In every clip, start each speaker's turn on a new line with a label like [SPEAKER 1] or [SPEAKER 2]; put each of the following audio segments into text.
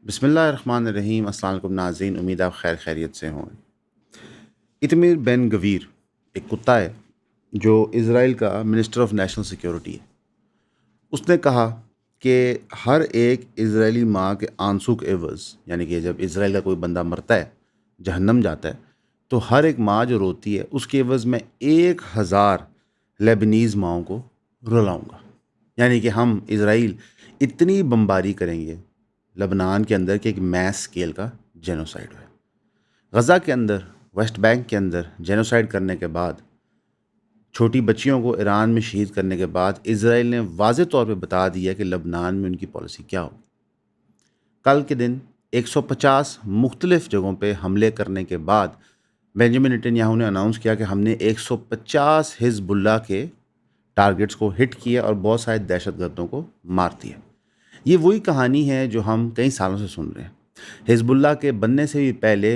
[SPEAKER 1] بسم اللہ الرحمن الرحیم۔ السلام علیکم ناظرین، امید آپ خیر خیریت سے ہوں۔ ایتمیر بن گویر ایک کتا ہے جو اسرائیل کا منسٹر آف نیشنل سیکیورٹی ہے۔ اس نے کہا کہ ہر ایک اسرائیلی ماں کے آنسو کے عوض، یعنی کہ جب اسرائیل کا کوئی بندہ مرتا ہے، جہنم جاتا ہے، تو ہر ایک ماں جو روتی ہے اس کے عوض میں 1000 لیبنیز ماؤں کو رلاؤں گا۔ یعنی کہ ہم اسرائیل اتنی بمباری کریں گے لبنان کے اندر کہ ایک میس اسکیل کا جینوسائیڈ ہے۔ غزہ کے اندر، ویسٹ بینک کے اندر جینوسائیڈ کرنے کے بعد، چھوٹی بچیوں کو ایران میں شہید کرنے کے بعد، اسرائیل نے واضح طور پہ بتا دیا کہ لبنان میں ان کی پالیسی کیا ہو۔ کل کے دن 150 مختلف جگہوں پہ حملے کرنے کے بعد بنجامن نیتن یاہو نے اناؤنس کیا کہ ہم نے 150 حزب اللہ کے ٹارگٹس کو ہٹ کیا اور بہت سارے دہشت گردوں کو مار دیا۔ یہ وہی کہانی ہے جو ہم کئی سالوں سے سن رہے ہیں۔ حزب اللہ کے بننے سے بھی پہلے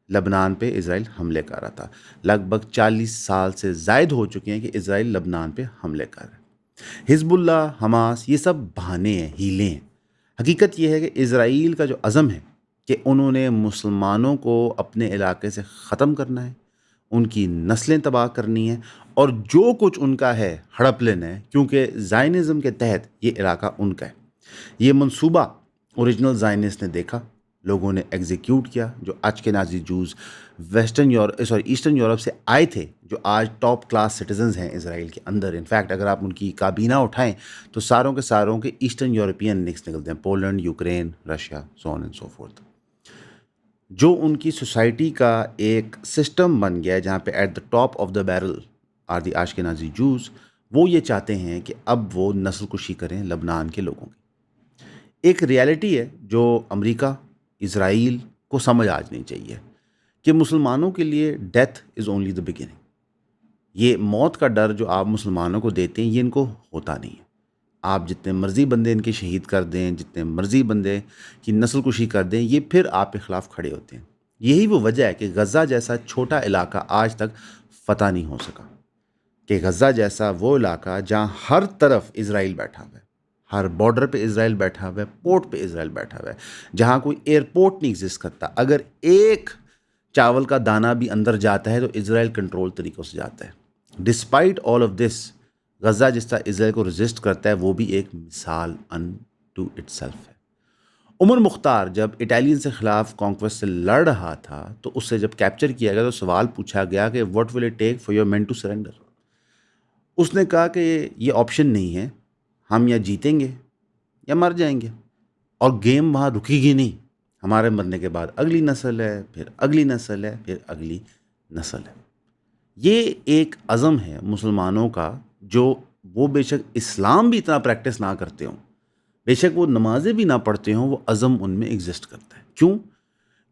[SPEAKER 1] لبنان پہ اسرائیل حملے کر رہا تھا۔ لگ بھگ 40 سال سے زائد ہو چکے ہیں کہ اسرائیل لبنان پہ حملے کر رہا ہے۔ حزب اللہ، حماس، یہ سب بہانے ہیں، ہیلے ہیں۔ حقیقت یہ ہے کہ اسرائیل کا جو عزم ہے کہ انہوں نے مسلمانوں کو اپنے علاقے سے ختم کرنا ہے، ان کی نسلیں تباہ کرنی ہیں، اور جو کچھ ان کا ہے ہڑپ لینا ہے، کیونکہ زائنزم کے تحت یہ علاقہ ان کا ہے۔ یہ منصوبہ اوریجنل زائنسٹ نے دیکھا، لوگوں نے ایگزیکیوٹ کیا۔ جو آج کے نازی جوز ایسٹرن یورپ سے آئے تھے، جو آج ٹاپ کلاس سٹیزنز ہیں اسرائیل کے اندر، انفیکٹ اگر آپ ان کی کابینہ اٹھائیں تو ساروں کے ایسٹرن یورپین نکس نکلتے ہیں، Poland, Ukraine, Russia, so on and so forth. جو ان کی سوسائٹی کا ایک سسٹم بن گیا ہے جہاں پہ at the top of the barrel are the آج کے نازی جوز، وہ یہ چاہتے ہیں کہ اب وہ نسل کشی کریں لبنان کے لوگوں کی۔ ایک ریالٹی ہے جو امریکہ، اسرائیل کو سمجھ آج نہیں چاہیے کہ مسلمانوں کے لیے death is only the beginning. یہ موت کا ڈر جو آپ مسلمانوں کو دیتے ہیں، یہ ان کو ہوتا نہیں ہے۔ آپ جتنے مرضی بندے ان کے شہید کر دیں، جتنے مرضی بندے کی نسل کشی کر دیں، یہ پھر آپ کے خلاف کھڑے ہوتے ہیں۔ یہی وہ وجہ ہے کہ غزہ جیسا چھوٹا علاقہ آج تک فتح نہیں ہو سکا، کہ غزہ جیسا وہ علاقہ جہاں ہر طرف اسرائیل بیٹھا ہوا ہے، ہر بارڈر پہ اسرائیل بیٹھا ہوا ہے، پورٹ پہ اسرائیل بیٹھا ہوا ہے، جہاں کوئی ایئرپورٹ نہیں ایگزسٹ کرتا۔ اگر ایک چاول کا دانہ بھی اندر جاتا ہے تو اسرائیل کنٹرول طریقوں سے جاتا ہے۔ Despite all of this, Gaza جس طرح اسرائیل کو رزسٹ کرتا ہے، وہ بھی ایک مثال ان ٹو اٹ سیلف ہے۔ عمر مختار جب اٹالین سے خلاف کانکویسٹ سے لڑ رہا تھا تو اس سے جب کیپچر کیا گیا تو سوال پوچھا گیا کہ what will it take for your men to surrender. اس نے کہا کہ یہ آپشن نہیں ہے، ہم یا جیتیں گے یا مر جائیں گے، اور گیم وہاں رکے گی نہیں۔ ہمارے مرنے کے بعد اگلی نسل ہے، پھر اگلی نسل ہے، پھر اگلی نسل ہے۔ یہ ایک عزم ہے مسلمانوں کا، جو وہ بے شک اسلام بھی اتنا پریکٹس نہ کرتے ہوں، بے شک وہ نمازیں بھی نہ پڑھتے ہوں، وہ عزم ان میں ایگزسٹ کرتا ہے۔ کیوں؟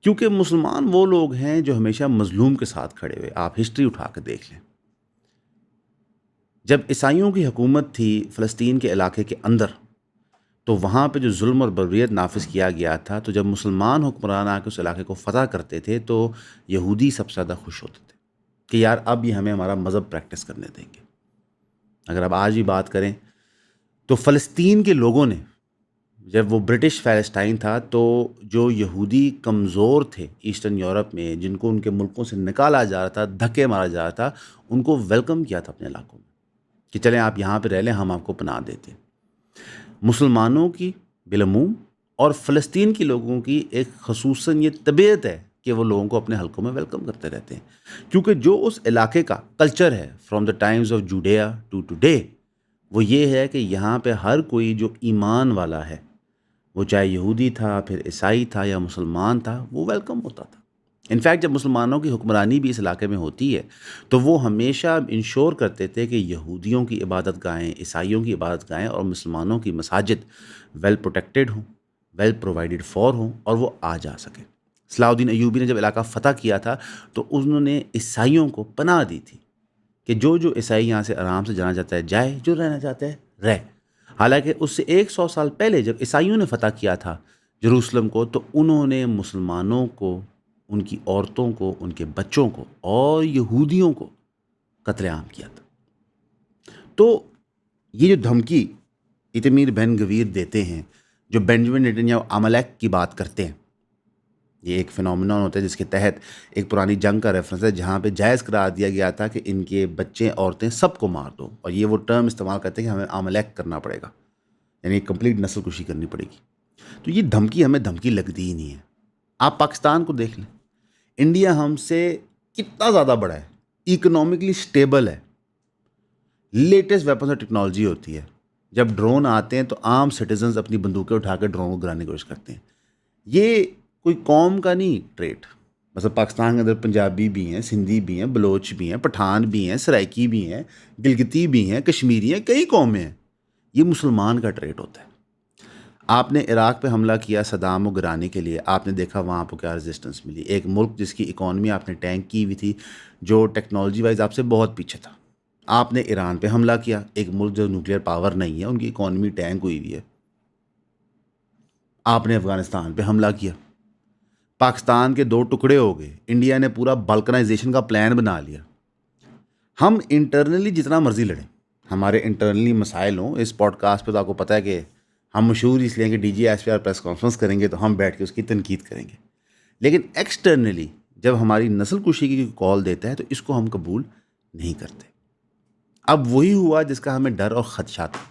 [SPEAKER 1] کیونکہ مسلمان وہ لوگ ہیں جو ہمیشہ مظلوم کے ساتھ کھڑے ہوئے۔ آپ ہسٹری اٹھا کے دیکھ لیں، جب عیسائیوں کی حکومت تھی فلسطین کے علاقے کے اندر، تو وہاں پہ جو ظلم اور بربریت نافذ کیا گیا تھا، تو جب مسلمان حکمران آ کے اس علاقے کو فتح کرتے تھے تو یہودی سب سے زیادہ خوش ہوتے تھے کہ یار اب یہ ہمیں ہمارا مذہب پریکٹس کرنے دیں گے۔ اگر آپ آج بھی بات کریں تو فلسطین کے لوگوں نے، جب وہ برٹش فلسطین تھا، تو جو یہودی کمزور تھے ایسٹرن یورپ میں، جن کو ان کے ملکوں سے نکالا جا رہا تھا، دھکے مارا جا رہا تھا، ان کو ویلکم کیا تھا اپنے علاقوں میں کہ چلیں آپ یہاں پہ رہ لیں، ہم آپ کو پناہ دیتے ہیں۔ مسلمانوں کی بالعموم اور فلسطین کے لوگوں کی ایک خصوصاً یہ طبیعت ہے کہ وہ لوگوں کو اپنے حلقوں میں ویلکم کرتے رہتے ہیں، کیونکہ جو اس علاقے کا کلچر ہے from the times of Judea to today, وہ یہ ہے کہ یہاں پہ ہر کوئی جو ایمان والا ہے، وہ چاہے یہودی تھا، پھر عیسائی تھا یا مسلمان تھا، وہ ویلکم ہوتا تھا۔ انفیکٹ جب مسلمانوں کی حکمرانی بھی اس علاقے میں ہوتی ہے تو وہ ہمیشہ انشور کرتے تھے کہ یہودیوں کی عبادت گاہیں، عیسائیوں کی عبادت گاہیں اور مسلمانوں کی مساجد ویل پروٹیکٹڈ ہوں، ویل پرووائڈڈ فار ہوں، اور وہ آ جا سکیں۔ صلاح الدین ایوبی نے جب علاقہ فتح کیا تھا تو انہوں نے عیسائیوں کو پناہ دی تھی کہ جو عیسائی یہاں سے آرام سے جانا چاہتا ہے جائے، جو رہنا چاہتا ہے رہ۔ حالانکہ اس سے 100 سال پہلے جب عیسائیوں نے فتح کیا تھا یروشلم کو، تو انہوں نے مسلمانوں کو، ان کی عورتوں کو، ان کے بچوں کو اور یہودیوں کو قتل عام کیا تھا۔ تو یہ جو دھمکی ایتمیر بن گویر دیتے ہیں، جو بینجمن نیتنیاہو عملیک کی بات کرتے ہیں، یہ ایک فنومینون ہوتا ہے جس کے تحت ایک پرانی جنگ کا ریفرنس ہے جہاں پہ جائز قرار دیا گیا تھا کہ ان کے بچے عورتیں سب کو مار دو، اور یہ وہ ٹرم استعمال کرتے ہیں کہ ہمیں عملیک کرنا پڑے گا، یعنی کمپلیٹ نسل کشی کرنی پڑے گی. تو یہ دھمکی ہمیں دھمکی لگتی ہی نہیں ہے. آپ پاکستان کو دیکھ لیں، انڈیا ہم سے کتنا زیادہ بڑا ہے، اکنامکلی اسٹیبل ہے، لیٹسٹ ویپنس اور ٹیکنالوجی ہوتی ہے. جب ڈرون آتے ہیں تو عام سٹیزنز اپنی بندوقیں اٹھا کے ڈرون کو گرانے کی کوشش کرتے ہیں. یہ کوئی قوم کا نہیں ٹریٹ. مثلا پاکستان کے اندر پنجابی بھی ہیں، سندھی بھی ہیں، بلوچ بھی ہیں، پٹھان بھی ہیں، سرائکی بھی ہیں، گلگتی بھی ہیں، کشمیری ہیں، کئی قومیں ہیں. یہ مسلمان کا ٹریٹ ہوتا ہے. آپ نے عراق پہ حملہ کیا صدام کو گرانے کے لیے، آپ نے دیکھا وہاں پہ کیا ریزسٹنس ملی. ایک ملک جس کی اکانومی آپ نے ٹینک کی ہوئی تھی، جو ٹیکنالوجی وائز آپ سے بہت پیچھے تھا. آپ نے ایران پہ حملہ کیا، ایک ملک جو نیوکلیئر پاور نہیں ہے، ان کی اکانومی ٹینک ہوئی ہوئی ہے. آپ نے افغانستان پہ حملہ کیا، پاکستان کے 2 ٹکڑے ہو گئے، انڈیا نے پورا بلکنائزیشن کا پلان بنا لیا. ہم انٹرنلی جتنا مرضی لڑیں، ہمارے انٹرنلی مسائل ہوں. اس پوڈ کاسٹ پہ تو آپ کو پتہ ہے کہ ہم مشہور اس لیے کہ D G S P R press conference کریں گے تو ہم بیٹھ کے اس کی تنقید کریں گے، لیکن ایکسٹرنلی جب ہماری نسل کشی کی کال دیتا ہے تو اس کو ہم قبول نہیں کرتے. اب وہی ہوا جس کا ہمیں ڈر اور خدشہ تھا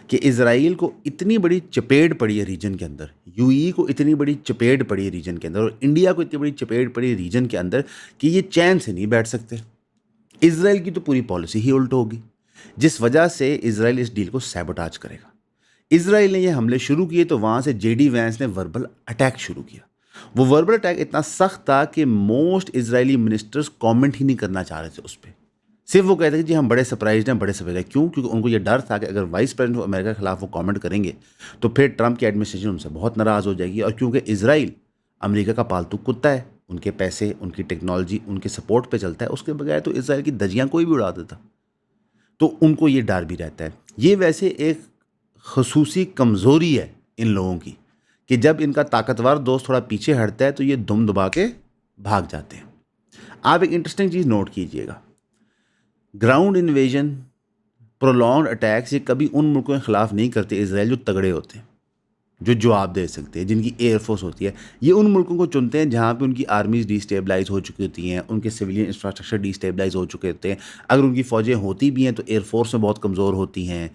[SPEAKER 1] کہ اسرائیل کو اتنی بڑی چپیٹ پڑی ہے ریجن کے اندر، یو ای کو اتنی بڑی چپیٹ پڑی ہے ریجن کے اندر، اور انڈیا کو اتنی بڑی چپیٹ پڑی ہے ریجن کے اندر کہ یہ چین سے نہیں بیٹھ سکتے. اسرائیل کی تو پوری پالیسی ہی الٹ ہوگی، جس وجہ سے اسرائیل اس ڈیل کو سیبوٹاج کرے گا. اسرائیل نے یہ حملے شروع کیے تو وہاں سے جے ڈی وینس نے وربل اٹیک شروع کیا. وہ وربل اٹیک اتنا سخت تھا کہ موسٹ اسرائیلی منسٹرز کامنٹ ہی نہیں کرنا چاہ رہے تھے اس پہ. صرف وہ کہتے ہیں کہ جی ہم بڑے سرپرائزڈ ہیں، بڑے سرپرائز ہیں. کیوں؟ کیونکہ ان کو یہ ڈر تھا کہ اگر وائس پریزیڈنٹ آف امریکہ کے خلاف وہ کامنٹ کریں گے تو پھر ٹرمپ کی ایڈمنسٹریشن ان سے بہت ناراض ہو جائے گی. اور کیونکہ اسرائیل امریکہ کا پالتو کتا ہے، ان کے پیسے، ان کی ٹیکنالوجی، ان کے سپورٹ پہ چلتا ہے، اس کے بغیر تو اسرائیل کی دجیاں کوئی بھی اڑا دیتا. تو ان کو یہ ڈر بھی رہتا ہے. یہ ویسے ایک خصوصی کمزوری ہے ان لوگوں کی کہ جب ان کا طاقتور دوست تھوڑا پیچھے ہٹتا ہے تو یہ دم دبا کے بھاگ جاتے ہیں. آپ ایک انٹرسٹنگ چیز نوٹ کیجئے گا، گراؤنڈ انویژن، پرولونگڈ اٹیکس یہ کبھی ان ملکوں کے خلاف نہیں کرتے اسرائیل جو تگڑے ہوتے ہیں، جو جواب دے سکتے ہیں، جن کی ایئر فورس ہوتی ہے. یہ ان ملکوں کو چنتے ہیں جہاں پہ ان کی آرمیز ڈی اسٹیبلائز ہو چکی ہوتی ہیں، ان کے سویلین انفراسٹرکچر ڈی اسٹیبلائز ہو چکے ہوتے ہیں. اگر ان کی فوجیں ہوتی بھی ہیں تو ایئر فورس میں بہت کمزور ہوتی ہیں،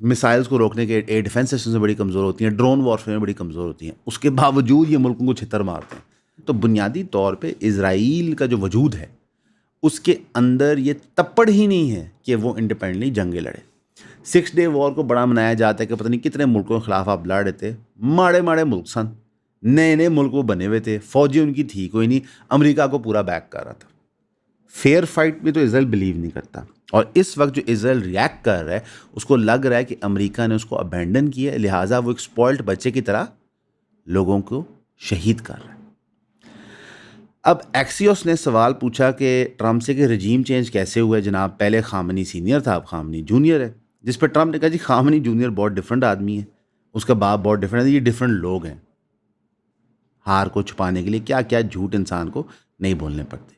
[SPEAKER 1] مسائلز کو روکنے کے ایئر ڈیفینس سسٹم میں بڑی کمزور ہوتی ہیں، ڈرون وارفیئر میں بڑی کمزور ہوتی ہیں. اس کے باوجود یہ ملکوں کو چھتر مارتے ہیں. تو بنیادی طور پہ اسرائیل کا جو وجود ہے اس کے اندر یہ تپڑ ہی نہیں ہے کہ وہ انڈیپینڈنٹلی جنگیں لڑے. 6 ڈے وار کو بڑا منایا جاتا ہے کہ پتہ نہیں کتنے ملکوں کے خلاف آپ لڑ رہے تھے. ماڑے ملک سن، نئے نئے ملک وہ بنے ہوئے تھے، فوجی ان کی تھی کوئی نہیں، امریکہ کو پورا بیک کر رہا تھا. فیئر فائٹ میں تو اسرائیل بلیو نہیں کرتا. اور اس وقت جو اسرائیل ریئیکٹ کر رہا ہے اس کو لگ رہا ہے کہ امریکہ نے اس کو ابینڈن کیا ہے، لہٰذا وہ ایک اسپوائلڈ بچے کی طرح لوگوں کو شہید کر رہا ہے. اب ایکسیوس نے سوال پوچھا کہ ٹرمپ سے کہ رجیم چینج کیسے ہوا ہے جناب، پہلے خامنی سینئر تھا اب خامنی جونیئر ہے. جس پہ ٹرمپ نے کہا جی خامنی جونیئر بہت ڈفرینٹ آدمی ہے، اس کا باپ بہت ڈفرینٹ ہے، یہ ڈفرینٹ لوگ ہیں. ہار کو چھپانے کے لیے کیا کیا جھوٹ انسان کو نہیں بولنے پڑتے.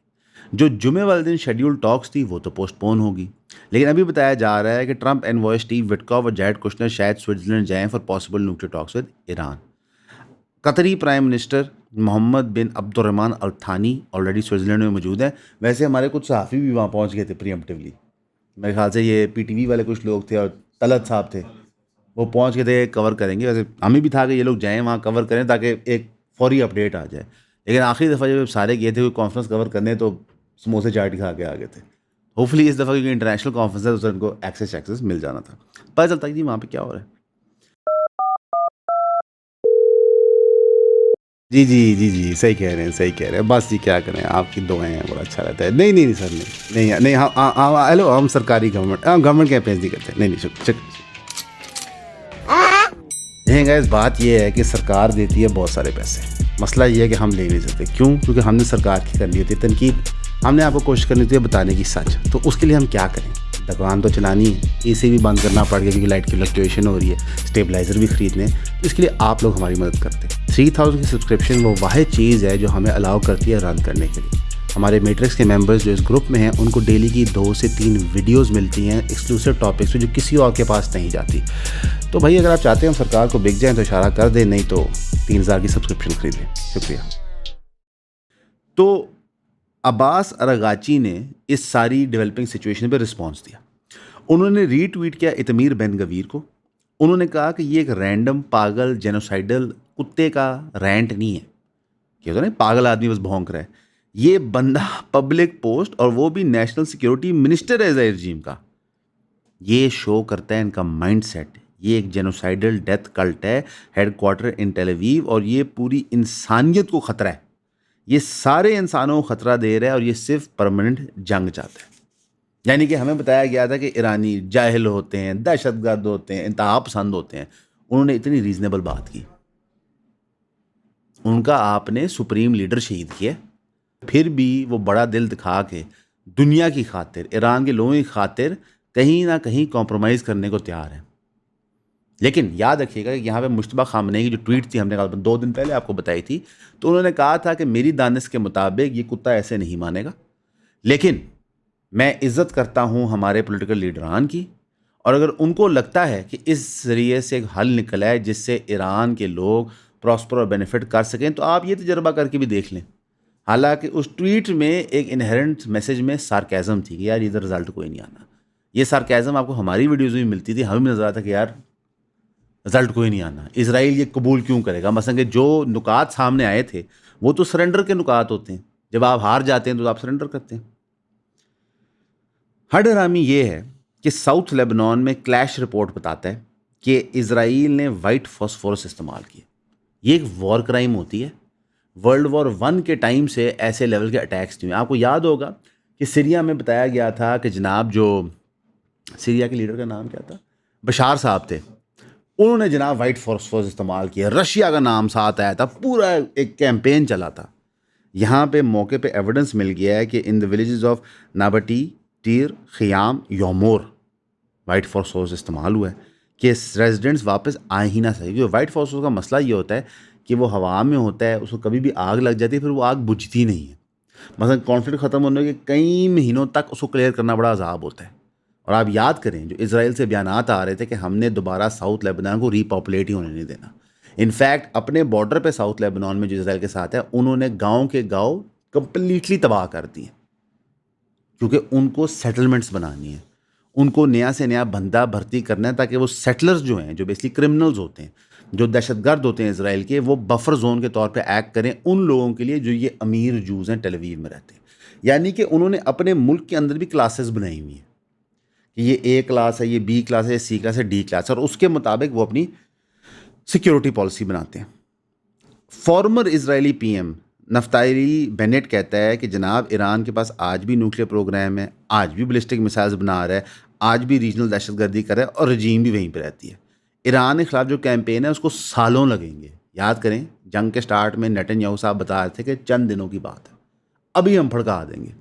[SPEAKER 1] جو جمعے والے دن شیڈیول ٹاکس تھی وہ تو پوسٹ پون ہوگی، لیکن ابھی بتایا جا رہا ہے کہ ٹرمپ انوائے اسٹیو وٹکاف اور جیریڈ کشنر شاید سوئٹزرلینڈ جائیں for possible nuclear talks with Iran. قطری prime minister Mohammed bin Abdul Rahman التھانی already Switzerland میں موجود ہیں. ویسے ہمارے کچھ صحافی بھی وہاں پہنچ گئے تھے پری ایمپٹیولی، میرے خیال سے یہ پی ٹی وی والے کچھ لوگ تھے اور طلعت صاحب تھے، وہ پہنچ گئے تھے کور کریں گے. ویسے ہمیں بھی تھا کہ یہ لوگ جائیں وہاں کور کریں تاکہ ایک فوری اپڈیٹ آ جائے، لیکن آخری دفعہ جب سارے گئے تھے کوئی کانفرنس کور کرنے تو سموسے چاٹ کھا کے آ گئے تھے. ہوپ فلی اس دفعہ کیونکہ انٹرنیشنل کانفرنس ہے تو ان کو ایکسیس مل جانا تھا، پتہ چلتا کہ جی وہاں پہ کیا ہو رہا ہے. جی صحیح کہہ رہے ہیں. بس جی کیا کریں، آپ کی دعائیں ہیں، بڑا اچھا رہتا ہے. نہیں سر نہیں ہیلو، ہم سرکاری گورنمنٹ کیمپین نہیں کرتے. نہیں شکریہ. گائز بات یہ ہے کہ سرکار دیتی ہے بہت سارے پیسے، مسئلہ یہ ہے کہ ہم لے نہیں سکتے. کیوں؟ کیونکہ ہم نے سرکار کی کرنی ہوتی ہے تنقید، ہم نے آپ کو کوشش کرنی ہوتی ہے بتانے کی سچ. تو اس کے لیے ہم کیا کریں؟ دکان تو چلانی ہے، اے سی بھی بند کرنا پڑ گیا کیونکہ لائٹ کی فلکچویشن ہو رہی ہے، اسٹیبلائزر بھی خریدنے. تو اس کے لیے آپ لوگ ہماری مدد کرتے ہیں. 3000 کی سبسکرپشن وہ واحد چیز ہے جو ہمیں الاؤ کرتی ہے رن کرنے کے لیے. ہمارے میٹرکس کے ممبرز جو اس گروپ میں ہیں ان کو ڈیلی کی 2 سے 3 ویڈیوز ملتی ہیں ایکسکلوسیو ٹاپکس پہ جو کسی اور کے پاس نہیں جاتی. تو بھائی اگر آپ چاہتے ہیں ہم سرکار کو بک جائیں تو اشارہ کر دیں, نہیں تو 3000 کی سبسکرپشن خرید لیں. شکریہ. تو عباس اراغاچی نے اس ساری ڈیولپنگ سچویشن پہ رسپانس دیا. انہوں نے ری ٹویٹ کیا اتمیر بن گویر کو. انہوں نے کہا کہ یہ ایک رینڈم پاگل جینوسائیڈل کتے کا رینٹ نہیں ہے کہ ہوتا نا پاگل آدمی بس بھونک رہا ہے. یہ بندہ پبلک پوسٹ, اور وہ بھی نیشنل سیکیورٹی منسٹر ہے اسرائیل رجیم کا. یہ شو کرتا ہے ان کا مائنڈ سیٹ. یہ ایک جینوسائیڈل ڈیتھ کلٹ ہے, headquarter in Tel Aviv, اور یہ پوری انسانیت کو خطرہ ہے. یہ سارے انسانوں کو خطرہ دے رہا ہے, اور یہ صرف پرماننٹ جنگ چاہتا ہے. یعنی کہ ہمیں بتایا گیا تھا کہ ایرانی جاہل ہوتے ہیں, دہشت گرد ہوتے ہیں, انتہا پسند ہوتے ہیں. انہوں نے اتنی ریزنیبل بات کی. ان کا آپ نے سپریم لیڈر شہید کیا, پھر بھی وہ بڑا دل دکھا کے دنیا کی خاطر, ایران کے لوگوں کی خاطر کہیں نہ کہیں کمپرومائز کرنے کو تیار ہے. لیکن یاد رکھیے گا کہ یہاں پہ مشتبہ خامنہ کی جو ٹویٹ تھی, ہم نے 2 دن پہلے آپ کو بتائی تھی, تو انہوں نے کہا تھا کہ میری دانش کے مطابق یہ کتا ایسے نہیں مانے گا, لیکن میں عزت کرتا ہوں ہمارے پولیٹیکل لیڈران کی, اور اگر ان کو لگتا ہے کہ اس ذریعے سے ایک حل نکلا ہے جس سے ایران کے لوگ پراسپر اور بینیفٹ کر سکیں, تو آپ یہ تجربہ کر کے بھی دیکھ لیں. حالانکہ اس ٹویٹ میں ایک انہیرنٹ میسج میں سارکیزم تھی کہ یار ادھر رزلٹ کوئی نہیں آنا. یہ سارکیزم آپ کو ہماری ویڈیوز میں ملتی تھی, ہمیں بھی نظر آتا کہ یار رزلٹ کوئی نہیں آنا, اسرائیل یہ قبول کیوں کرے گا. مثلا کہ جو نکات سامنے آئے تھے وہ تو سرنڈر کے نکات ہوتے ہیں, جب آپ ہار جاتے ہیں تو آپ سرنڈر کرتے ہیں. ہر حرامی یہ ہے کہ ساؤتھ لیبنان میں کلیش رپورٹ بتاتا ہے کہ اسرائیل نے وائٹ فاسفورس استعمال کیا. یہ ایک وار کرائم ہوتی ہے. ورلڈ وار 1 کے ٹائم سے ایسے لیول کے اٹیکس نہیں ہوئے. آپ کو یاد ہوگا کہ سیریا میں بتایا گیا تھا کہ جناب جو سیریا کے لیڈر کا نام کیا تھا, بشار صاحب تھے, انہوں نے جناب وائٹ فاسفورس استعمال کیا. رشیا کا نام ساتھ آیا تھا, پورا ایک کیمپین چلا تھا. یہاں پہ موقع پہ ایویڈنس مل گیا ہے کہ in the villages of Nabatieh, Tyre, Khiam, Yohmor white phosphorus استعمال ہوا ہے کہ ریزیڈنٹس واپس آئے ہی نہ سکے. کیونکہ وائٹ فاسفورس کا مسئلہ یہ ہوتا ہے کہ وہ ہوا میں ہوتا ہے, اس کو کبھی بھی آگ لگ جاتی ہے, پھر وہ آگ بجھتی نہیں ہے. مثلا کانفلکٹ ختم ہونے کے کئی مہینوں تک اس کو کلیئر کرنا بڑا عذاب ہوتا ہے. اور آپ یاد کریں جو اسرائیل سے بیانات آ رہے تھے کہ ہم نے دوبارہ ساؤتھ لیبنان کو ری پاپولیٹ ہی ہونے نہیں دینا. انفیکٹ اپنے بارڈر پہ ساؤتھ لیبنان میں جو اسرائیل کے ساتھ ہے, انہوں نے گاؤں کے گاؤں کمپلیٹلی تباہ کر دیے, کیونکہ ان کو سیٹلمنٹس بنانی ہے, ان کو نیا سے نیا بندہ بھرتی کرنا ہے, تاکہ وہ سیٹلرز جو ہیں, جو بیسکلی کرمنلز ہوتے ہیں, جو دہشت گرد ہوتے ہیں اسرائیل کے, وہ بفر زون کے طور پہ ایکٹ کریں ان لوگوں کے لیے جو یہ امیر جوز ہیں ٹیل اویو میں رہتے ہیں. یعنی کہ انہوں نے اپنے ملک کے اندر بھی کلاسز بنائی ہوئی ہیں کہ یہ اے کلاس ہے, یہ بی کلاس ہے, یہ سی کلاس ہے, ڈی کلاس ہے, اور اس کے مطابق وہ اپنی سیکیورٹی پالیسی بناتے ہیں. فارمر اسرائیلی پی ایم نفتالی بینٹ کہتا ہے کہ جناب ایران کے پاس آج بھی نیوکلیر پروگرام ہے, آج بھی بلسٹک میسائلز بنا رہا ہے, آج بھی ریجنل دہشت گردی کر رہا ہے, اور رجیم بھی وہیں پہ رہتی ہے. ایران کے خلاف جو کیمپین ہے اس کو سالوں لگیں گے. یاد کریں جنگ کے سٹارٹ میں نیتن یاہو صاحب بتا رہے تھے کہ چند دنوں کی بات ہے, ابھی ہم پھڑکا دیں گے.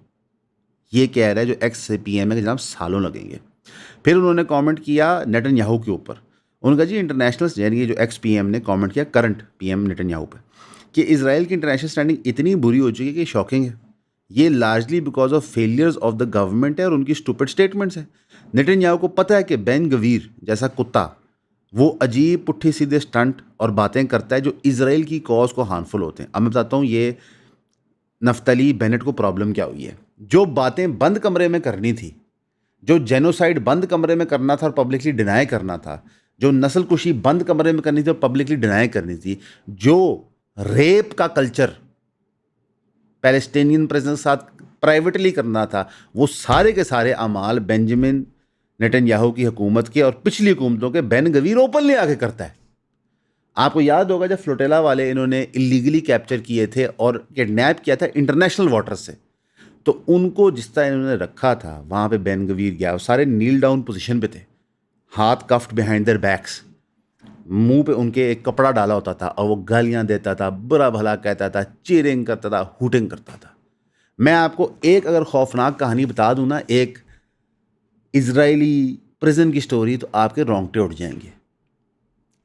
[SPEAKER 1] یہ کہہ رہا ہے جو ایکس پی ایم ہے کہ جناب سالوں لگیں گے. پھر انہوں نے کامنٹ کیا نیتن یاہو کے اوپر. ان کا جی انٹرنیشنل, یعنی جو ایکس پی ایم نے کامنٹ کیا کرنٹ پی ایم نیتن یاہو پہ, کہ اسرائیل کی انٹرنیشنل اسٹینڈنگ اتنی بری ہو چکی ہے کہ شاکنگ ہے. یہ largely because of failures of the government ہے اور ان کی اسٹوپڈ اسٹیٹمنٹس ہیں. نیتن یاہو کو پتہ ہے کہ بین گویر جیسا کتا وہ عجیب پٹھی سیدھے اسٹنٹ اور باتیں کرتا ہے جو اسرائیل کی کاز کو ہارمفل ہوتے ہیں. اب میں بتاتا ہوں یہ نفتالی بینٹ کو پرابلم کیا ہوئی ہے. جو باتیں بند کمرے میں کرنی تھی, جو جینوسائیڈ بند کمرے میں کرنا تھا اور پبلکلی ڈینائی کرنا تھا, جو نسل کشی بند کمرے میں کرنی تھی اور پبلکلی ڈینائی کرنی تھی, جو ریپ کا کلچر پیلسٹینین پریزنس کے ساتھ پرائیویٹلی کرنا تھا, وہ سارے کے سارے اعمال بینجامن نیتن یاہو کی حکومت کے اور پچھلی حکومتوں کے بین گویر اوپنلی آ کے کرتا ہے. آپ کو یاد ہوگا جب فلوٹیلا والے انہوں نے اللیگلی کیپچر کیے تھے اور کڈنیپ کیا تھا انٹرنیشنل واٹر سے, تو ان کو جس طرح انہوں نے رکھا تھا وہاں پہ بین گویر گیا, وہ سارے نیل ڈاؤن پوزیشن پہ تھے, ہاتھ کفٹ بیہائنڈ دیئر بیکس, منہ پہ ان کے ایک کپڑا ڈالا ہوتا تھا, اور وہ گالیاں دیتا تھا, برا بھلا کہتا تھا, چیئرنگ کرتا تھا, ہوٹنگ کرتا تھا. میں آپ کو ایک اگر خوفناک کہانی بتا دوں نا, ایک اسرائیلی پرزن کی سٹوری, تو آپ کے رونگٹے اٹھ جائیں گے.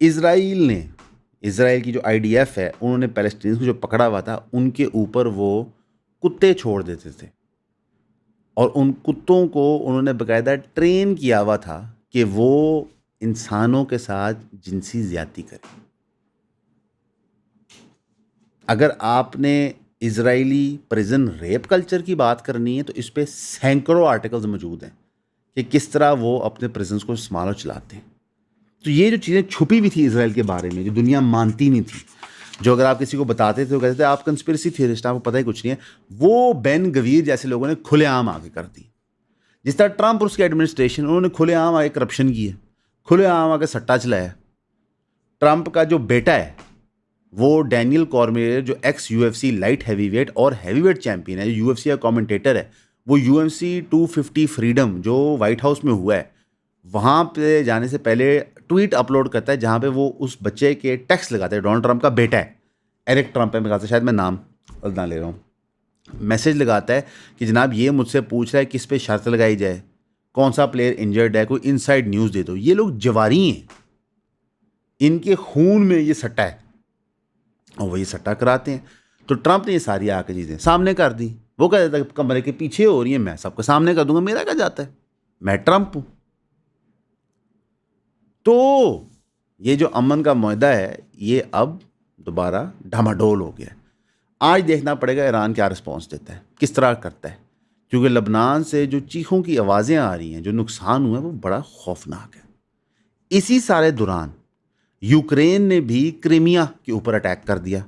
[SPEAKER 1] اسرائیل کی جو آئی ڈی ایف ہے, انہوں نے پیلسٹینز کو جو پکڑا ہوا تھا ان کے اوپر وہ کتے چھوڑ دیتے تھے, اور ان کتوں کو انہوں نے باقاعدہ ٹرین کیا ہوا تھا کہ وہ انسانوں کے ساتھ جنسی زیادتی کرے. اگر آپ نے اسرائیلی پریزن ریپ کلچر کی بات کرنی ہے تو اس پہ سینکڑوں آرٹیکلز موجود ہیں کہ کس طرح وہ اپنے پریزنس کو استعمال اور چلاتے ہیں. تو یہ جو چیزیں چھپی ہوئی تھی اسرائیل کے بارے میں جو دنیا مانتی نہیں تھی, جو اگر آپ کسی کو بتاتے تھے وہ کہتے تھے آپ کنسپریسی تھیورسٹ, آپ کو پتہ ہی کچھ نہیں ہے, وہ بین گویر جیسے لوگوں نے کھلے عام آگے کر دی. جس طرح ٹرمپ اور اس کی ایڈمنسٹریشن, انہوں نے کھلے عام آگے کرپشن کی ہے, کھلے عام آگے سٹا چلایا. ٹرمپ کا جو بیٹا ہے وہ ڈینیل کارمیئر, جو ex U F C light heavyweight اور ہیوی ویٹ چیمپئن ہے, جو یو ایف سی کا کامنٹیٹر ہے, وہ یو ایف سی 250 فریڈم جو وائٹ ہاؤس میں ہوا ہے وہاں پہ جانے سے پہلے ٹویٹ اپلوڈ کرتا ہے جہاں پہ وہ اس بچے کے ٹیکس لگاتا ہے. ڈونلڈ ٹرمپ کا بیٹا ہے, ایرک ٹرمپ ہے, میں شاید میں نام نہ لے رہا ہوں, میسج لگاتا ہے کہ جناب یہ مجھ سے پوچھ رہا ہے کس پہ شرط لگائی جائے, کون سا پلیئر انجرڈ ہے, کوئی انسائڈ نیوز دے دو. یہ لوگ جواری ہیں, ان کے خون میں یہ سٹا ہے اور وہ یہ سٹا کراتے ہیں. تو ٹرمپ نے یہ ساری آ کے چیزیں سامنے کر دی. وہ کہہ دیتا ہے کمرے کے پیچھے ہو رہی ہیں, میں سب کو سامنے کر دوں گا, میرا کیا جاتا ہے, میں ٹرمپ ہوں. تو یہ جو امن کا معاہدہ ہے یہ اب دوبارہ ڈھماڈول ہو گیا ہے. آج دیکھنا پڑے گا ایران کیا رسپانس دیتا ہے, کس طرح کرتا ہے, کیونکہ لبنان سے جو چیخوں کی آوازیں آ رہی ہیں, جو نقصان ہوا ہے وہ بڑا خوفناک ہے. اسی سارے دوران یوکرین نے بھی کرائمیا کے اوپر اٹیک کر دیا.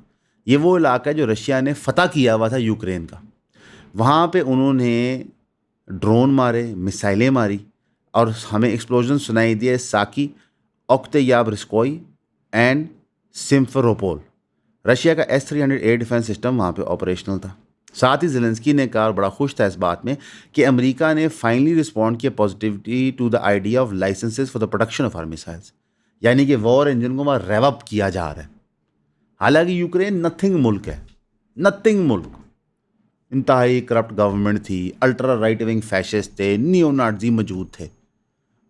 [SPEAKER 1] یہ وہ علاقہ ہے جو رشیا نے فتح کیا ہوا تھا یوکرین کا. وہاں پہ انہوں نے ڈرون مارے, میسائلیں ماری, اور ہمیں ایکسپلوژن سنائی دیے ساکی, اوکتیاب رسکوئی اینڈ سمفروپول. رشیا کا S-300A ڈیفینس سسٹم وہاں پہ آپریشنل تھا. ساتھ ہی زیلنسکی نے کہا, بڑا خوش تھا اس بات میں, کہ امریکہ نے فائنلی رسپونڈ کیا positivity to the idea of licenses for the production of our missiles. یعنی کہ وار انجن کو وہاں ریو اپ کیا جا رہا ہے. حالانکہ یوکرین نتھنگ ملک ہے, نتھنگ ملک, انتہائی کرپٹ گورنمنٹ تھی, الٹرا رائٹ ونگ فیشسٹ تھے, نیو نازی موجود تھے.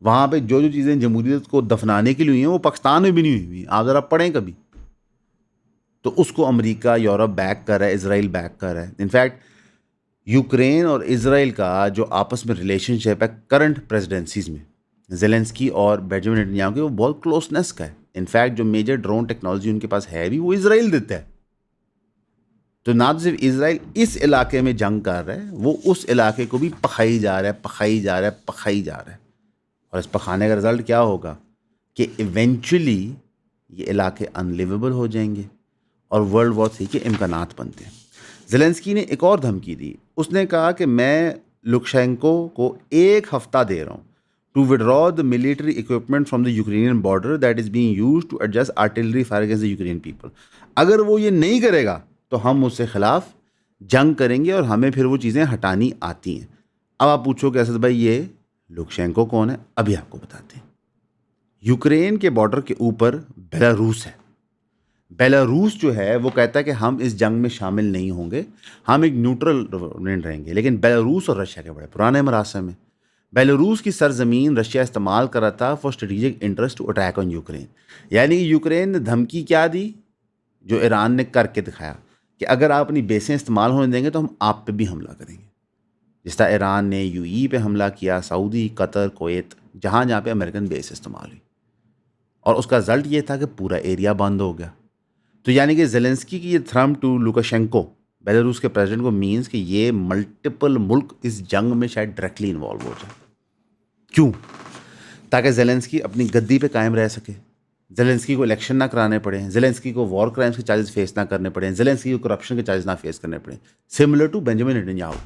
[SPEAKER 1] وہاں پہ جو چیزیں جمہوریت کو دفنانے کے لیے ہوئی ہیں وہ پاکستان میں بھی نہیں ہوئی. آپ ذرا پڑھیں کبھی, تو اس کو امریکہ یورپ بیک کر رہا ہے, اسرائیل بیک کر رہا ہے. انفیکٹ یوکرین اور اسرائیل کا جو آپس میں ریلیشن شپ ہے کرنٹ پریزیڈنسیز میں, زیلنسکی اور بینجامن نیتنیاہو کے, وہ بہت کلوزنس کا ہے. انفیکٹ جو میجر ڈرون ٹیکنالوجی ان کے پاس ہے بھی وہ اسرائیل دیتا ہے. تو نہ تو صرف اسرائیل اس علاقے میں جنگ کر رہا ہے, وہ اس علاقے کو بھی پکھائی جا رہا ہے, پکھائی جا رہا ہے, پکھائی جا رہا ہے. اور اس پکھانے کا رزلٹ کیا ہوگا کہ ایونچولی یہ علاقے ان لیویبل ہو جائیں گے اور ورلڈ وار 3 کے امکانات بنتے ہیں. زیلنسکی نے ایک اور دھمکی دی. اس نے کہا کہ میں لوکشینکو کو 1 ہفتہ دے رہا ہوں to withdraw the military equipment from the Ukrainian border that is being used to adjust artillery fire against the Ukrainian people. اگر وہ یہ نہیں کرے گا تو ہم اس سے خلاف جنگ کریں گے اور ہمیں پھر وہ چیزیں ہٹانی آتی ہیں. اب آپ پوچھو کہ اسد بھائی یہ لوکشینکو کون ہے؟ ابھی آپ کو بتاتے ہیں. یوکرین کے بارڈر کے اوپر بیلاروس ہے. بیلاروس جو ہے وہ کہتا ہے کہ ہم اس جنگ میں شامل نہیں ہوں گے, ہم ایک نیوٹرل رہیں گے. لیکن بیلاروس اور رشیا کے بڑے پرانے مراسم ہیں. بیلاروس کی سرزمین رشیا استعمال کر رہا تھا for strategic interest to attack on Ukraine. یعنی کہ یوکرین نے دھمکی کیا دی جو ایران نے کر کے دکھایا کہ اگر آپ اپنی بیسیں استعمال ہونے دیں گے تو ہم آپ پہ بھی حملہ کریں گے. جس طرح ایران نے UAE پہ حملہ کیا, سعودی, قطر, کویت, جہاں جہاں پہ امریکن بیس استعمال ہوئی, اور اس کا رزلٹ یہ تھا کہ پورا ایریا بند ہو گیا. تو یعنی کہ زیلنسکی کی یہ تھرم ٹو لوکاشینکو بیلاروس کے پریزیڈنٹ کو مینس کہ یہ ملٹیپل ملک اس جنگ میں شاید ڈائریکٹلی انوالو ہو جائے. کیوں؟ تاکہ زیلنسکی اپنی گدی پہ قائم رہ سکے, زیلنسکی کو الیکشن نہ کرانے پڑیں, زیلنسکی کو وار کرائمس کے چارجز فیس نہ کرنے پڑیں, زیلنسکی کو کرپشن کے چارجز نہ فیس کرنے پڑیں. سملر ٹو بینجامن نیتنیاہو,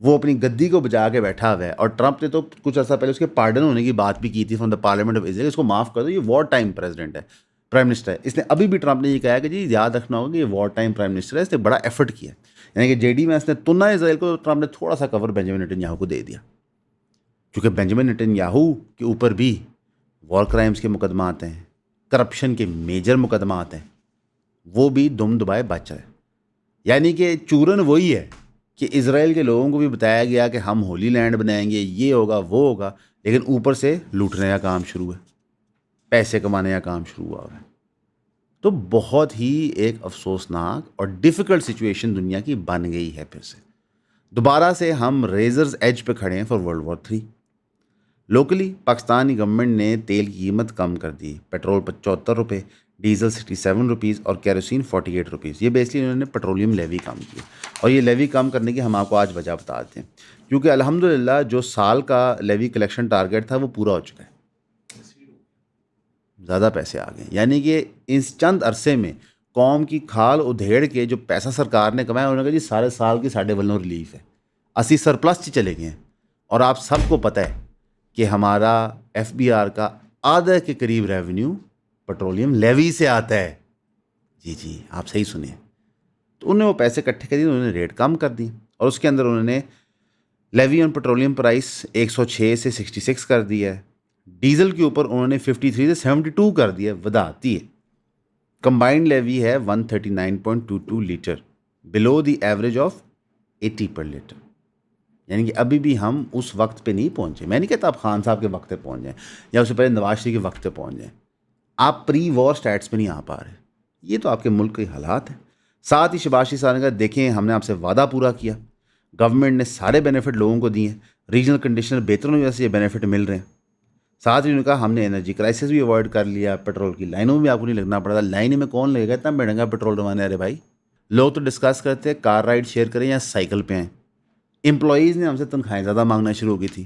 [SPEAKER 1] وہ اپنی گدی کو بجا کے بیٹھا ہوا ہے. اور ٹرمپ نے تو کچھ عرصہ پہلے اس کے پارڈن ہونے کی بات بھی کی تھی from the parliament of Israel, اس کو معاف کر دو, یہ وار ٹائم پریزیڈنٹ ہے, پرائم منسٹر ہے. اس نے ابھی بھی ٹرمپ نے یہ کہا کہ جی یاد رکھنا ہوگا کہ یہ وار ٹائم پرائم منسٹر ہے, اس نے بڑا ایفرٹ کیا. یعنی کہ JD میں اس نے تنا اسرائیل کو, ٹرمپ نے تھوڑا سا کور بینجامن نیتنیاہو کو دے دیا, کیونکہ بینجامن نیتنیاہو کے اوپر بھی وار کرائمس کے مقدمات ہیں, کرپشن کے میجر مقدمات ہیں, وہ بھی دم دبائے بچ رہے. یعنی کہ چورن وہی ہے کہ اسرائیل کے لوگوں کو بھی بتایا گیا کہ ہم ہولی لینڈ بنائیں گے, یہ ہوگا وہ ہوگا, لیکن اوپر سے لوٹنے کا کام شروع ہے, پیسے کمانے کا کام شروع ہوا ہے. تو بہت ہی ایک افسوسناک اور ڈیفیکلٹ سچویشن دنیا کی بن گئی ہے. پھر سے دوبارہ سے ہم ریزرز ایج پہ کھڑے ہیں for world war 3. Locally Pakistani government نے تیل کی قیمت کم کر دی، پیٹرول 74 روپے، ڈیزل 67 روپیز اور کیروسین 48 روپیز. یہ بیسکلی انہوں نے پیٹرولیم لیوی کم کی، اور یہ لیوی کم کرنے کی ہم آپ کو آج وجہ بتا دیتے ہیں. کیونکہ الحمدللہ جو سال کا لیوی کلیکشن ٹارگیٹ تھا وہ پورا ہو چکا ہے، زیادہ پیسے آ گئے. یعنی کہ اس چند عرصے میں قوم کی کھال ادھیڑ کے جو پیسہ سرکار نے کمایا، انہوں نے کہا جی سارے سال کی ساڑھے ولوں ریلیف ہے، 80 سرپلس چلے گئے ہیں. اور آپ سب کو پتہ ہے کہ ہمارا ایف بی آر کا آدھے کے قریب ریونیو پیٹرولیم لیوی سے آتا ہے. جی آپ صحیح سنیں. تو انہوں نے وہ پیسے اکٹھے کر دیے، انہوں نے ریٹ کم کر دی، اور اس کے اندر انہوں نے لیوی آن پیٹرولیم پرائس 106 سے 66 کر دیا ہے. ڈیزل کے اوپر انہوں نے 53 سے 72 کر دیا ہے، وداعتی ہے. کمبائنڈ لیوی ہے 139.22 litre, below the average of 80 per litre. یعنی کہ ابھی بھی ہم اس وقت پہ نہیں پہنچے. میں نہیں کہتا آپ خان صاحب کے وقت پہ پہنچ جائیں یا اس سے پہلے نواز شریف کے وقت پہ پہنچ جائیں، آپ پری وار سٹیٹس پہ نہیں آ پا رہے. یہ تو آپ کے ملک کے حالات ہیں. ساتھ ہی شہباز شریف صاحب نے کہا دیکھیں ہم نے آپ سے وعدہ پورا کیا، گورنمنٹ نے سارے بینیفٹ لوگوں کو دیے ہیں، ریجنل کنڈیشنر بہتر ہونے کی وجہ سے یہ بینیفٹ مل رہے ہیں. ساتھ ہی انہوں نے کہا ہم نے انرجی کرائسس بھی اوائڈ کر لیا، پیٹرول کی لائنوں میں بھی آپ کو نہیں لگنا پڑا تھا. لائن میں کون لگے گا اتنا مہنگا پیٹرول روانے؟ ارے بھائی لوگ تو ڈسکس کرتے ہیں کار رائڈ شیئر کریں یا سائیکل پہ آئیں. امپلائیز نے ہم سے تنخواہیں زیادہ مانگنا شروع ہو گئی تھی.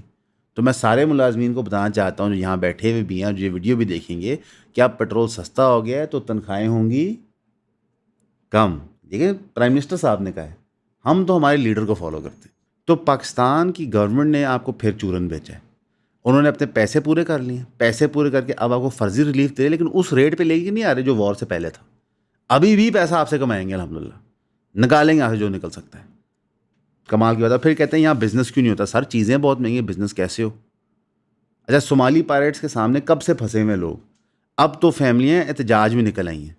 [SPEAKER 1] تو میں سارے ملازمین کو بتانا چاہتا ہوں جو یہاں بیٹھے ہوئے بھی ہیں، جو یہ ویڈیو بھی دیکھیں گے، کہ اب پیٹرول سستا ہو گیا ہے تو تنخواہیں ہوں گی کم. دیکھیں پرائم منسٹر صاحب نے کہا ہے، ہم تو ہمارے لیڈر کو فالو کرتے ہیں. تو پاکستان کی گورنمنٹ نے آپ کو پھر چورن بیچا ہے. انہوں نے اپنے پیسے پورے کر لیے ہیں، پیسے پورے کر کے اب آپ کو فرضی ریلیف دے رہے، لیکن اس ریٹ پہ لے کے نہیں آ رہے جو وار سے پہلے تھا. ابھی بھی پیسہ آپ سے کمائیں گے، الحمدللہ نکالیں گے یہاں سے جو نکل سکتا ہے. کمال کی بات ہے. پھر کہتے ہیں یہاں بزنس کیوں نہیں ہوتا؟ سر چیزیں بہت مہنگی ہیں، بزنس کیسے ہو؟ اچھا صومالی پائریٹس کے سامنے کب سے پھنسے ہوئے لوگ، اب تو فیملیاں احتجاج میں نکل آئی ہیں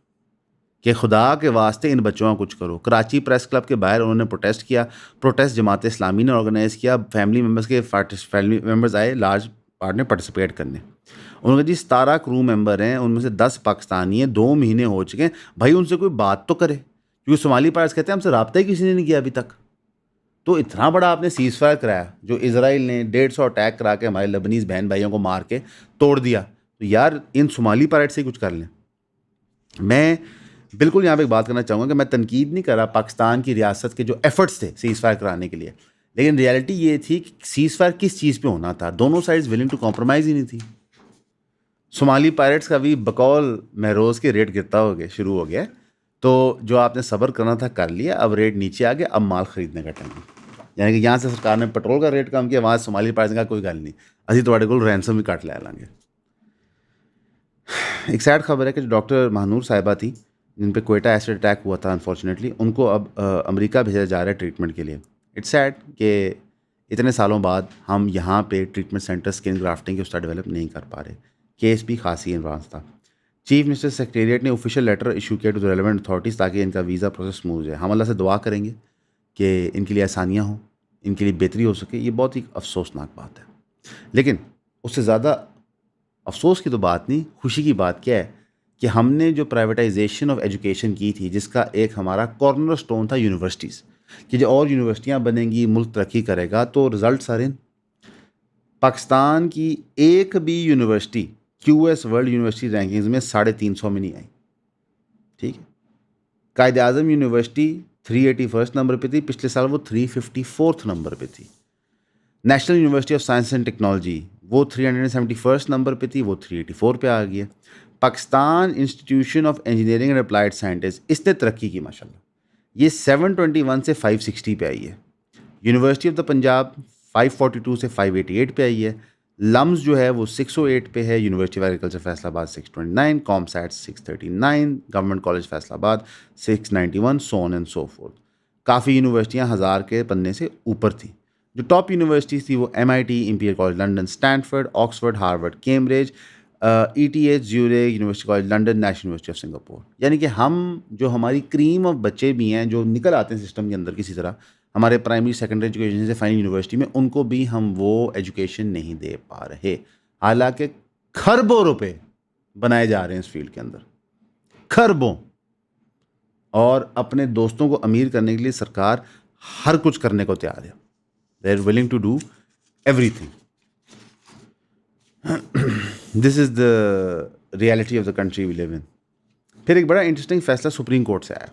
[SPEAKER 1] کہ خدا کے واسطے ان بچوں کا کچھ کرو. کراچی پریس کلب کے باہر انہوں نے پروٹیسٹ کیا. پروٹیسٹ جماعت اسلامی نے آرگنائز کیا. فیملی ممبرز آئے لارج پارٹ میں پارٹیسپیٹ کرنے. انہوں نے کہا جی 17 کرو ممبر ہیں، ان میں سے 10 پاکستانی ہیں، 2 مہینے ہو چکے ہیں، بھائی ان سے کوئی بات تو کرے. کیونکہ صومالی پائریٹس کہتے ہیں ہم سے رابطہ ہی کسی نے نہیں کیا ابھی تک. تو اتنا بڑا آپ نے سیز فائر کرایا جو اسرائیل نے 150 اٹیک کرا کے ہمارے لبنیز بہن بھائیوں کو مار کے توڑ دیا. تو یار ان صومالی پائریٹ سے کچھ کر لیں. میں بالکل یہاں پہ ایک بات کرنا چاہوں گا کہ میں تنقید نہیں کر رہا پاکستان کی ریاست کے جو ایفرٹس تھے سیز فائر کرانے کے لیے، لیکن ریالٹی یہ تھی کہ سیز فائر کس چیز پہ ہونا تھا. دونوں سائڈز ولنگ ٹو کمپرومائز ہی نہیں تھی. صومالی پائریٹس کا بھی بقول مہروز کے ریٹ گرتا ہو گیا، شروع ہو گیا. تو جو آپ نے صبر کرنا تھا کر لیا، اب ریٹ نیچے آ گیا، اب مال خریدنے کا ٹائم ہے. یعنی کہ یہاں سے سرکار نے پیٹرول کا ریٹ کم کیا، وہاں صومالی پائریٹس کا کوئی گل نہیں، ابھی تھوڑے کو رینسم بھی کٹ لے لیں گے. ایک سیڈ خبر ہے کہ جو ڈاکٹر مہنور صاحبہ تھی جن پہ کوئٹہ ایسڈ اٹیک ہوا تھا انفارچونیٹلی، ان کو اب امریکہ بھیجا جا رہا ہے ٹریٹمنٹ کے لیے. اٹس سیڈ کہ اتنے سالوں بعد ہم یہاں پہ ٹریٹمنٹ سینٹر اسکن گرافٹنگ کے اس طرح ڈیولپ نہیں کر پا رہے. کیس بھی خاصی ایڈوانس تھا. چیف منسٹر سیکریٹریٹ نے آفیشیل لیٹر ایشو کیا ٹو دی ریلیونٹ اتھارٹیز تاکہ ان کا ویزا پروسیس اسموتھ ہے. ہم اللہ سے دعا کریں گے کہ ان کے لیے آسانیاں ہوں، ان کے لیے بہتری ہو سکے. یہ بہت ہی افسوسناک بات ہے، لیکن اس سے زیادہ افسوس کی تو بات نہیں، خوشی کی بات کیا ہے کہ ہم نے جو پرائیویٹائزیشن آف ایجوکیشن کی تھی، جس کا ایک ہمارا کارنر سٹون تھا یونیورسٹیز، کہ جو اور یونیورسٹیاں بنیں گی، ملک ترقی کرے گا. تو رزلٹس آر ان. پاکستان کی ایک بھی university Q S world university rankings میں 350 میں نہیں آئی. ٹھیک ہے. قائد اعظم یونیورسٹی 381 نمبر پہ تھی، پچھلے سال وہ 354 نمبر پہ تھی. National university of science and technology وہ 371 نمبر پہ تھی، وہ 384 پہ آ گئی ہے. Pakistan institution of engineering and applied sciences, اس نے ترقی کی ماشاء اللہ، یہ 721 سے 560 پہ آئی ہے. یونیورسٹی آف دا پنجاب 542 سے 588 پہ آئی ہے. لمز جو ہے وہ 608 پہ ہے. یونیورسٹی آف ایگریکلچر فیصل آباد 629، کام سیٹ 639، گورنمنٹ کالج فیصل آباد 691، سو آن اینڈ سو فورتھ. کافی یونیورسٹیاں 1000 کے پنے سے اوپر تھیں. جو ٹاپ یونیورسٹیز تھی وہ MIT، Imperial college London, Stanford, Oxford, Harvard, Cambridge, ETH، Zurich, university college London, national university of Singapore. یعنی کہ ہم جو ہماری کریم آف بچے بھی ہیں جو نکل آتے ہیں سسٹم کے اندر کسی طرح ہمارے پرائمری سیکنڈری ایجوکیشن سے فائنل یونیورسٹی میں، ان کو بھی ہم وہ ایجوکیشن نہیں دے پا رہے، حالانکہ کھربوں روپے بنائے جا رہے ہیں اس فیلڈ کے اندر، کھربوں. اور اپنے دوستوں کو امیر کرنے کے لیے سرکار ہر کچھ کرنے کو تیار ہے. They are willing to do everything. This is the reality of the country we live in. پھر ایک بڑا انٹرسٹنگ فیصلہ سپریم کورٹ سے آیا.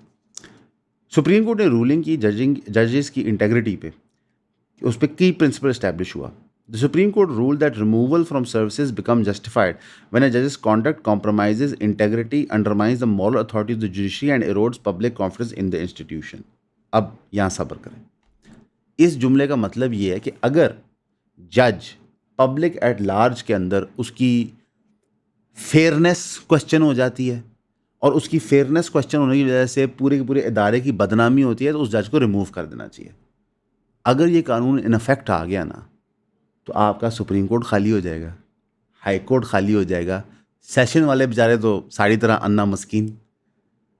[SPEAKER 1] سپریم کورٹ نے رولنگ کی ججز کی انٹیگریٹی پہ، اس پہ کی پرنسپل اسٹیبلش ہوا. The Supreme Court ruled that removal from services become justified when a judge's conduct compromises integrity, undermines the moral authority of the judiciary and erodes public confidence in the institution. اب یہاں صبر کریں. اس جملے کا مطلب یہ ہے کہ اگر جج پبلک ایٹ لارج کے اندر اس کی فیئرنیس کوشچن ہو جاتی ہے اور اس کی فیئرنیس کوشچن ہونے کی وجہ سے پورے کے پورے ادارے کی بدنامی ہوتی ہے، تو اس جج کو ریموو کر دینا چاہیے. اگر یہ قانون ان افیکٹ آ گیا نا تو آپ کا سپریم کورٹ خالی ہو جائے گا، ہائی کورٹ خالی ہو جائے گا، سیشن والے بیچارے تو ساری طرح انا مسکین.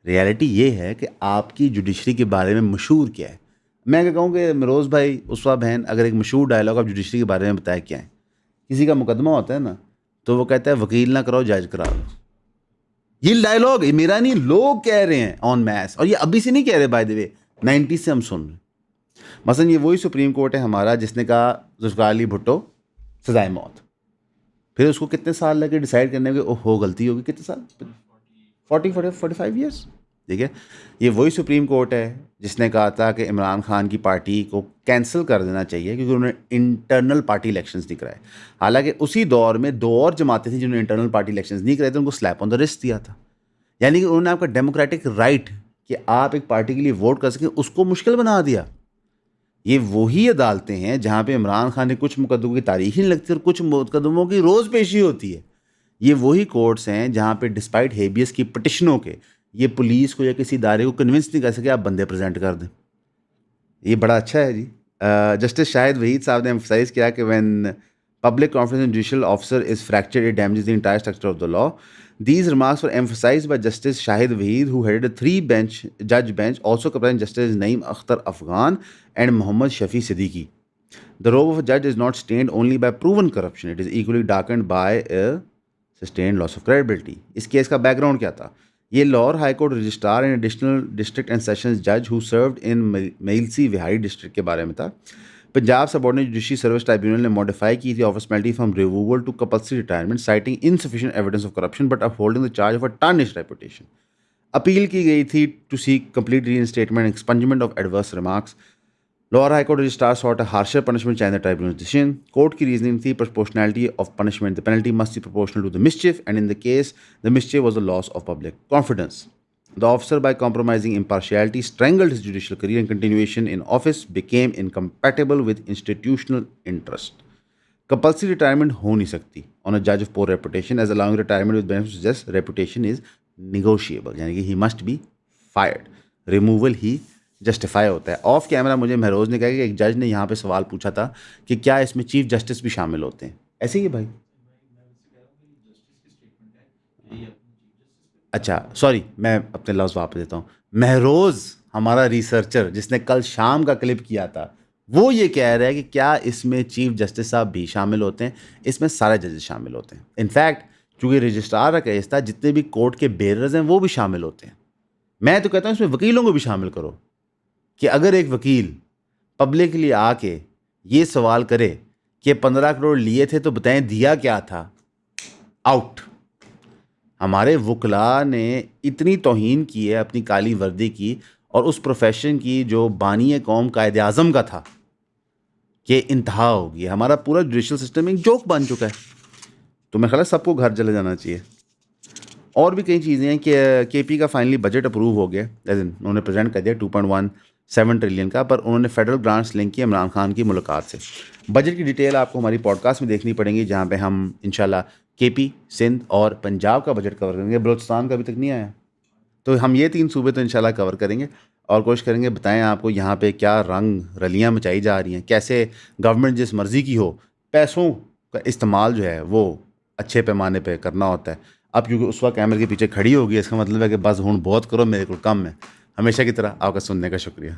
[SPEAKER 1] ریالٹی یہ ہے کہ آپ کی جوڈیشری کے بارے میں مشہور کیا ہے. میں کیا کہوں کہ مروز بھائی، اسوا بہن، اگر ایک مشہور ڈائلاگ آپ جوڈیشری کے بارے میں بتائیں کیا ہے. کسی کا مقدمہ ہوتا ہے نا تو وہ کہتا ہے وکیل نہ کراؤ جج کرا لو. یہ ڈائلاگ میرا نہیں، لوگ کہہ رہے ہیں آن میس، اور یہ ابھی سے نہیں کہہ رہے، بائی دی وے 90 سے ہم سن رہے ہیں. مثلاً یہ وہی سپریم کورٹ ہے ہمارا جس نے کہا ذوالفقار علی بھٹو سزائے موت. پھر اس کو کتنے سال لگے ڈیسائیڈ کرنے میں کہ غلطی ہوگی. کتنے سال؟ 45 ایئرس. ٹھیک ہے. یہ وہی سپریم کورٹ ہے جس نے کہا تھا کہ عمران خان کی پارٹی کو کینسل کر دینا چاہیے کیونکہ انہوں نے انٹرنل پارٹی الیکشنز نہیں کرائے. حالانکہ اسی دور میں 2 اور جماعتیں تھیں جنہوں نے انٹرنل پارٹی الیکشنز نہیں کرائے تھے، ان کو سلیپ آن دا رسٹ دیا تھا. یعنی کہ انہوں نے آپ کا ڈیموکریٹک رائٹ کہ آپ ایک پارٹی کے لیے ووٹ کر سکیں اس کو مشکل بنا دیا. یہ وہی عدالتیں ہیں جہاں پہ عمران خان نے کچھ مقدموں کی تاریخ نہیں لگتی اور کچھ مقدموں کی روز پیشی ہوتی ہے. یہ وہی کورٹس ہیں جہاں پہ ڈسپائٹ ہیبیس کی پٹیشنوں کے یہ پولیس کو یا کسی ادارے کو کنونس نہیں کر سکے آپ بندے پریزنٹ کر دیں. یہ بڑا اچھا ہے جی. جسٹس شاہد وحید صاحب نے ایمفسائز کیا کہ when public confidence in judicial officer is fractured it damages the entire structure of the law. These remarks were emphasized by Justice Shahid Waheed, who headed a 3-judge bench, also comprising Justice Naeem Akhtar Afghan and Muhammad Shafi Siddiqui. The role of a judge is not stained only by proven corruption. It is equally darkened by a sustained loss of credibility. اس case کا background کیا تھا؟ یہ Lahore high court registrar and additional district and sessions جج who served in Mailsi Vehari district کے بارے میں تھا. Punjab subordinate judiciary service tribunal نے ماڈیفائی کی تھی office penalty from removal to compulsory retirement citing insufficient evidence of corruption but upholding the charge of a tarnished reputation. Appeal کی گئی تھی to seek complete re انسٹیٹمنٹ and expungement of adverse remarks. Lahore high court registrar sought a harsher punishment چاہے the tribunal decision. Court کی reasoning تھی proportionality of punishment. The penalty must be proportional to the mischief and in the case the mischief was the loss of public confidence. The officer, by compromising impartiality, strangled his judicial career and continuation in office became incompatible with institutional interest. Compulsory retirement ہو نہیں سکتی on a judge of poor reputation, as allowing retirement with benefits suggests reputation is negotiable. یعنی کہ he must be fired. Removal he justify ہوتا ہے. Of camera مجھے مہروز نے کہا کہ ایک جج نے یہاں پہ سوال پوچھا تھا کہ کیا اس میں چیف جسٹس بھی شامل ہوتے ہیں. ایسے ہی ہے بھائی. اچھا سوری، میں اپنے لفظ واپس دیتا ہوں. مہروز ہمارا ریسرچر جس نے کل شام کا کلپ کیا تھا وہ یہ کہہ رہا ہے کہ کیا اس میں چیف جسٹس صاحب بھی شامل ہوتے ہیں. اس میں سارے ججز شامل ہوتے ہیں. انفیکٹ چونکہ رجسٹرار کا کیس تھا جتنے بھی کورٹ کے بیررز ہیں وہ بھی شامل ہوتے ہیں. میں تو کہتا ہوں اس میں وکیلوں کو بھی شامل کرو کہ اگر ایک وکیل پبلک کے لیے آ کے یہ سوال کرے کہ 15 کروڑ لیے تھے تو بتائیں دیا کیا تھا، آؤٹ. ہمارے وکلاء نے اتنی توہین کی ہے اپنی کالی وردی کی اور اس پروفیشن کی جو بانی قوم قائد اعظم کا تھا کہ انتہا ہوگی. ہمارا پورا جوڈیشل سسٹم ایک جوک بن چکا ہے. تو میں خیال ہے سب کو گھر چلے جانا چاہیے. اور بھی کئی چیزیں ہیں کہ کے پی کا فائنلی بجٹ اپروو ہو گیا. انہوں نے پریزنٹ کر دیا 2.17 ٹریلین کا، پر انہوں نے فیڈرل گرانٹس لنک کی عمران خان کی ملاقات سے. بجٹ کی ڈیٹیل آپ کو ہماری پوڈ کاسٹ میں دیکھنی پڑیں گی جہاں پہ ہم انشاءاللہ کے پی، سندھ اور پنجاب کا بجٹ کور کریں گے. بلوچستان کا ابھی تک نہیں آیا تو ہم یہ 3 صوبے تو انشاءاللہ کور کریں گے اور کوشش کریں گے بتائیں آپ کو یہاں پہ کیا رنگ رلیاں مچائی جا رہی ہیں، کیسے گورنمنٹ جس مرضی کی ہو پیسوں کا استعمال جو ہے وہ اچھے پیمانے پہ کرنا ہوتا ہے. اب کیونکہ اس وقت کیمرے کے پیچھے کھڑی ہوگی اس کا مطلب ہے کہ بس ہوں بہت کرو میرے کو کم ہے. ہمیشہ کی طرح آپ کا سننے کا شکریہ.